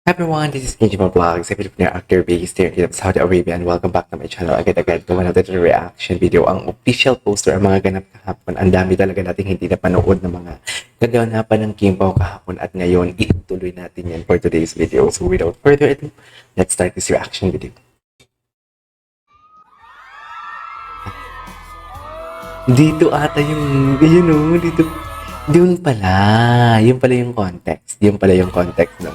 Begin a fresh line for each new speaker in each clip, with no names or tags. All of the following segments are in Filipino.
Hi everyone, this is Kenji Vlogs, a Filipino actor based here in Saudi Arabia, and welcome back to my channel. Agad-agad gawa natin ito reaction video. Ang official poster ang mga ganap kahapon. Ang dami talaga nating hindi napanood ng mga kaganapan ng Kim Pao kahapon at ngayon itutuloy natin yan for today's video. So without further ado, let's start this reaction video. Dito ata yung, yun o, dito. Yun pala yung context. Yun pala yung context, no?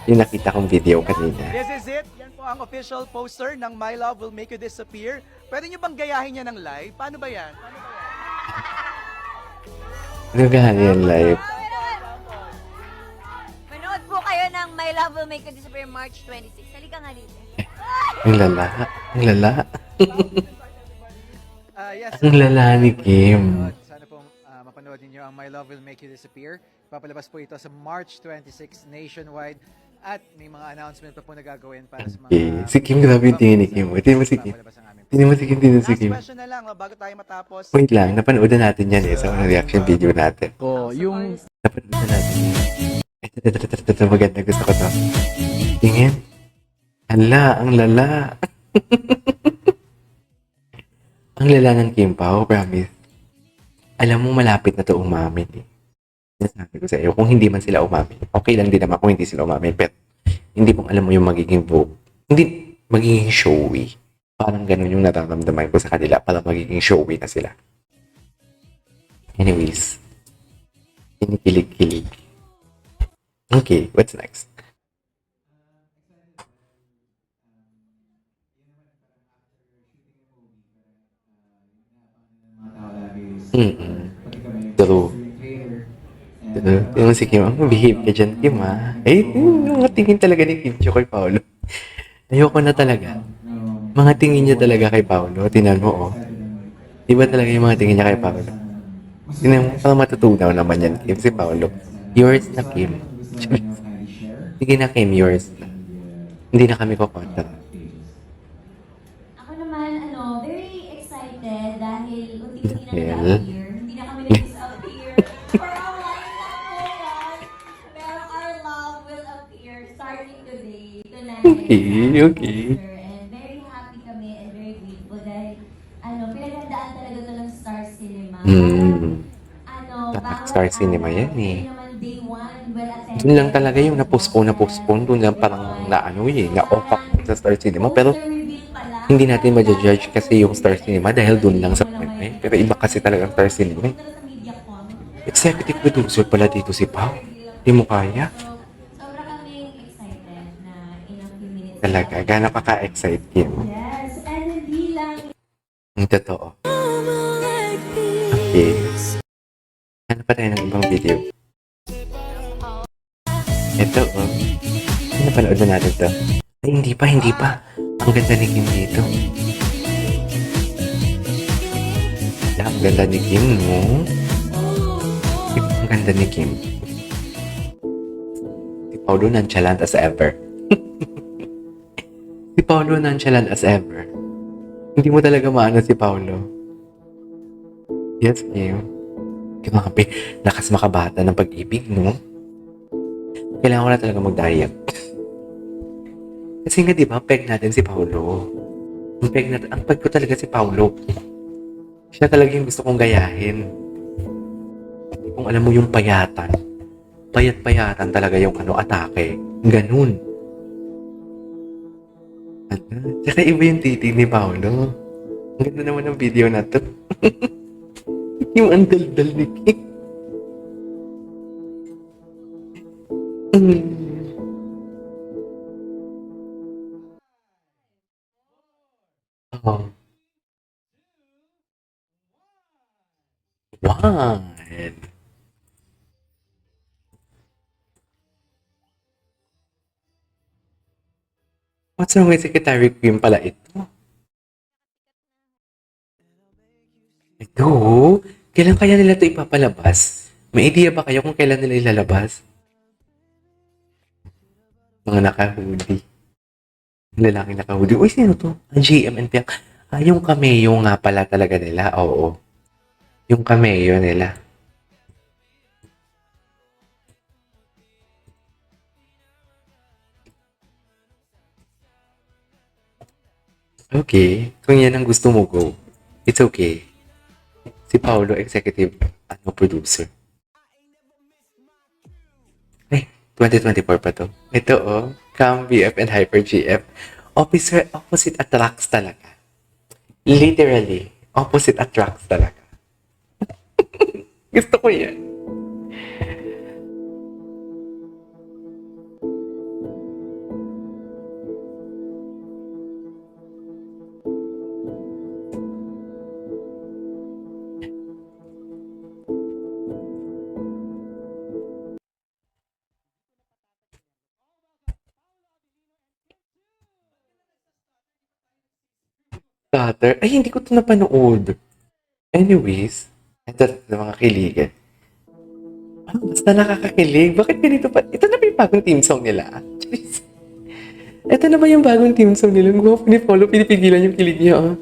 Yung nakita kong video kanina.
This is it. Yan po ang official poster ng My Love Will Make You Disappear. Pwede nyo bang gayahin yan ng live? Paano ba yan?
Nagahan yan live.
Manood po kayo ng My Love Will Make You Disappear March 26. Halika nga dito.
Ang lala. Ang lala.
Yes.
Ang lala ni Kim.
Sana po mapanood ninyo ang My Love Will Make You Disappear. Papalabas po ito sa March 26 nationwide. At may mga announcement pa po na gagawin para sa mga...
Okay. Si Kim, grabe yung tingin ni Kim. Tingin mo si Kim. Tingin mo si Kim, tingin mo si
Last
Kim.
question na lang bago tayo matapos.
Wait lang, napanood na natin yan sa unang reaction video natin.
Yung...
Napanood na natin yan. Ito, maganda. Gusto ko to. Tingin. Hala, ang lala. Ang lala ng Kim Pao, promise. Alam mo, malapit na to umamin eh. Sabi ko sa iyo, kung hindi man sila umamin, okay lang din naman kung hindi sila umamin, pero hindi mong alam mo yung magiging vote. Hindi magiging showy. Parang ganun yung nararamdaman ko sa kanila. Parang magiging showy na sila. Anyways, kinikilig-kilig. Okay, what's next? True. Yung si Kim, behave ka dyan, Kim, ha? Eh, yung mga tingin talaga ni Kim kay Paolo. Ayoko na talaga. Mga tingin niya talaga kay Paolo. Tinan mo, oh. Diba talaga yung mga tingin niya kay Paolo? Tinan mo, parang matutunaw naman yan, Kim, si Paolo. Yours na, Kim. Sige na, Kim, yours na. Hindi na kami kukontra.
Ako naman, very excited dahil unti-unti na
Dahil?
nag-appear. Hindi na kami nag-appear. For a while lang po yan. Pero our love will appear starting today, tonight.
Okay.
And very happy kami and very grateful dahil, pinaghandaan talaga ito ng Star Cinema.
Star Cinema yan, eh.
Day one, well attended.
Doon lang talaga yung na-postpone. Doon lang parang na-off sa Star Cinema. Pero hindi natin ma-judge kasi yung Star Cinema dahil doon lang sa Pinoy. Pero iba kasi talagang Star Cinema. Executive producer pala dito si Pao. Hindi mo kaya.
Sobra kaming excited na in a few minutes.
Talaga, gano'n ka ka-excite, Kim.
Yes, and hindi lang
Ang totoo. Okay. Ano pa tayo ng ibang video? Ito, oh. Napanood na natin to. Ay, hindi pa. Ang ganda ni Kim dito. Ang ganda ni Kim, no? Ang ganda ni Kim. Si Paolo nonchalant as ever. Si Paolo nonchalant as ever. Hindi mo talaga maano si Paolo. Yes, Kim. Grabe, lakas makabata ng pag-ibig, no? Kailangan ko na talaga mag-diet. Kasi nga, di ba, peg natin si Paolo. Ang peg ko talaga si Paolo. Siya talaga yung gusto kong gayahin. Kung alam mo yung payatan. Payat-payatan talaga yung atake. Ganun. Tsaka iba yung titig ni Paolo. Ang ganda naman ng video na to. Yung andal-dal ni Kim. Oh. Wow. What's wrong with Secretary Kim pala ito? Ito? Kailan kaya nila ito ipapalabas? May idea ba kayo kung kailan nila ilalabas? Mga naka-hoodie. Lalaking naka-hoodie. Uy, sino to? Ang GMNP. Yung cameo nga pala talaga nila. Oo. Yung cameo nila. Okay. Kung yan ang gusto mo, go. It's okay. Si Paolo, executive, producer. Ay, 2024 pa to. Ito, Cam BF and Hyper GF. Opposite attracts talaga. Literally, opposite attracts talaga. Gusto ko yan. Stutter. Ay, hindi ko ito napanood. Anyways, ito na mga kiligan. Basta nakakakilig. Bakit ganito pa? Ito na ba yung bagong team song nila? Charis. Ito na ba yung bagong team song nila? Guwapo ni Paulo, pinipigilan yung kilig niya.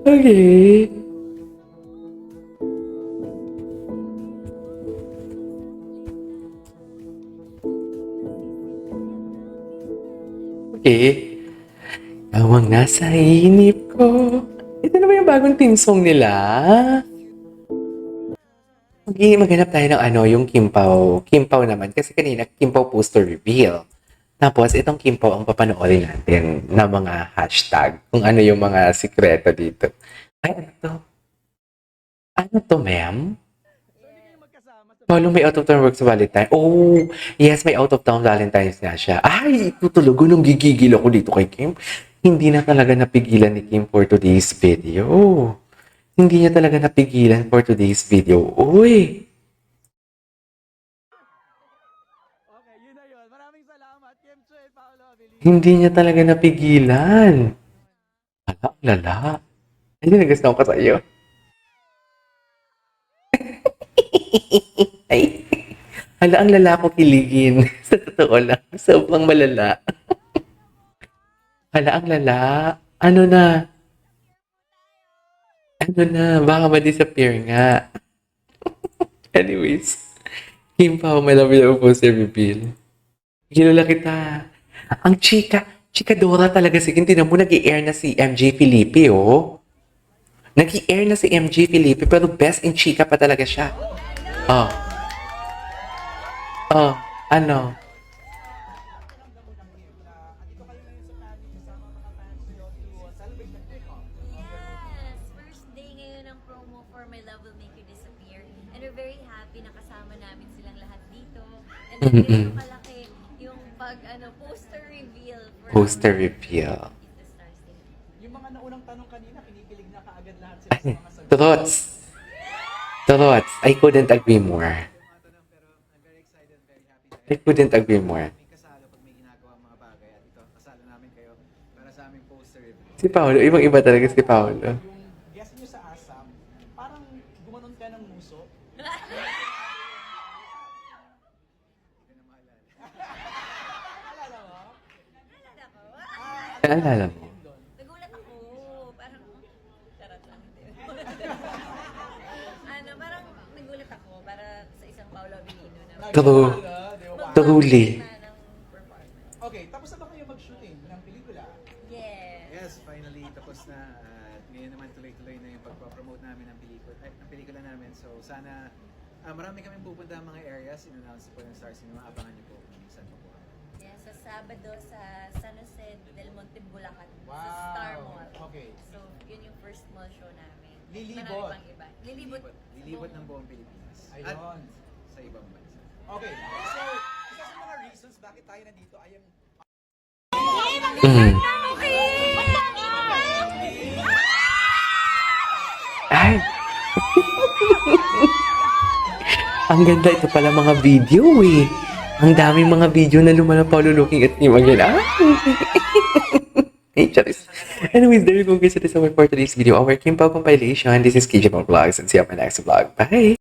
Okay. Okay. Awang nasa inip ko. Ito na ba yung bagong team song nila? Maghanap tayo ng yung Kimpaw. Kimpaw naman. Kasi kanina, Kimpaw poster reveal. Tapos, itong Kimpaw ang papanoorin natin na mga hashtag. Kung ano yung mga sikreto dito. Ay, ano to? Ano to, ma'am? Paolo, may out-of-town work sa Valentine. Oh, yes, may out-of-town Valentine's nga siya. Ay, ito talaga nung gigigil ako dito kay Kim. Hindi na talaga napigilan ni Kim for today's video. Hindi niya talaga napigilan for today's video. Uy!
Okay, yun na yun. Maraming salamat, Kim Chu and Paolo Abilino.
Hindi niya talaga napigilan. Hala, ang lala. Hindi nagustuhan ko sa iyo. Ay, hala, ang lala ko kiligin. Sa totoo lang. Sobrang malala. Hala, ang lala. Ano na? Ano na? Baka ma-disappear nga. Anyways. Kim Pao, my love you po sa reveal. Kilala kita. Ang chika Dora talaga. Sige, tinan mo, nag-i-air na si MJ Felipe, oh. Nag-i-air na si MJ Felipe, pero best in chika pa talaga siya. Oh. Oh, ano?
Yes! First day ngayon ng promo for My Love Will Make You Disappear. And we're very happy na kasama namin silang lahat dito. And ganito kalaki yung poster reveal.
Poster reveal.
The Stars Day.
Yung mga naunang tanong kanina, kinikilig na kaagad lahat sila sa mga sagot.
Trots. Trots. I couldn't agree more.
Pero I'm very excited and very happy.
I couldn't agree more.
May kasalo pag may ginagawa mga bagay. At ito, kasalo namin kayo para sa aming poster review.
Si Paolo, ibang-iba talaga si Paolo.
Yung guest nyo sa ASAM, parang gumanon ka ng muso.
Hindi ko na maalala.
Alala mo?
Naalala ko.
Naalala mo?
Nagulat ako. Parang, charot lang. Parang nagulat ako para sa isang Paolo Abilino na
True.
Di ba?
Truly.
ng performance.
Okay, tapos na ba kayo mag-shooting ng pelikula?
Yes.
Yes, finally tapos na. At ngayon naman tuloy-tuloy na yung pagpapromote namin ng pelikula namin. So sana marami kaming pupunta ang mga areas. In-announce po ng Star Cinema. Abangan niyo po kung saan po.
Yes, sa Sabado sa San Jose del Monte, Bulacan. Sa
Wow.
Star Mall.
Okay.
So, yun yung first mall show namin.
Lilibot.
Marami pang iba. Lilibot.
Lilibot ng buong Pilipinas. At
Ayun.
sa ibang bansa.
Okay, so isa sa mga reasons bakit tayo nandito ay ang
Mm. Ay! Ang ganda ito pala mga video eh. Ang daming mga video na lumala Paolo looking at him again. Ah! Hey, charis. Anyways, there you go guys. It is our for today's video. Our Kim Pao compilation. This is KJ Vlogs and see you on my next vlog. Bye!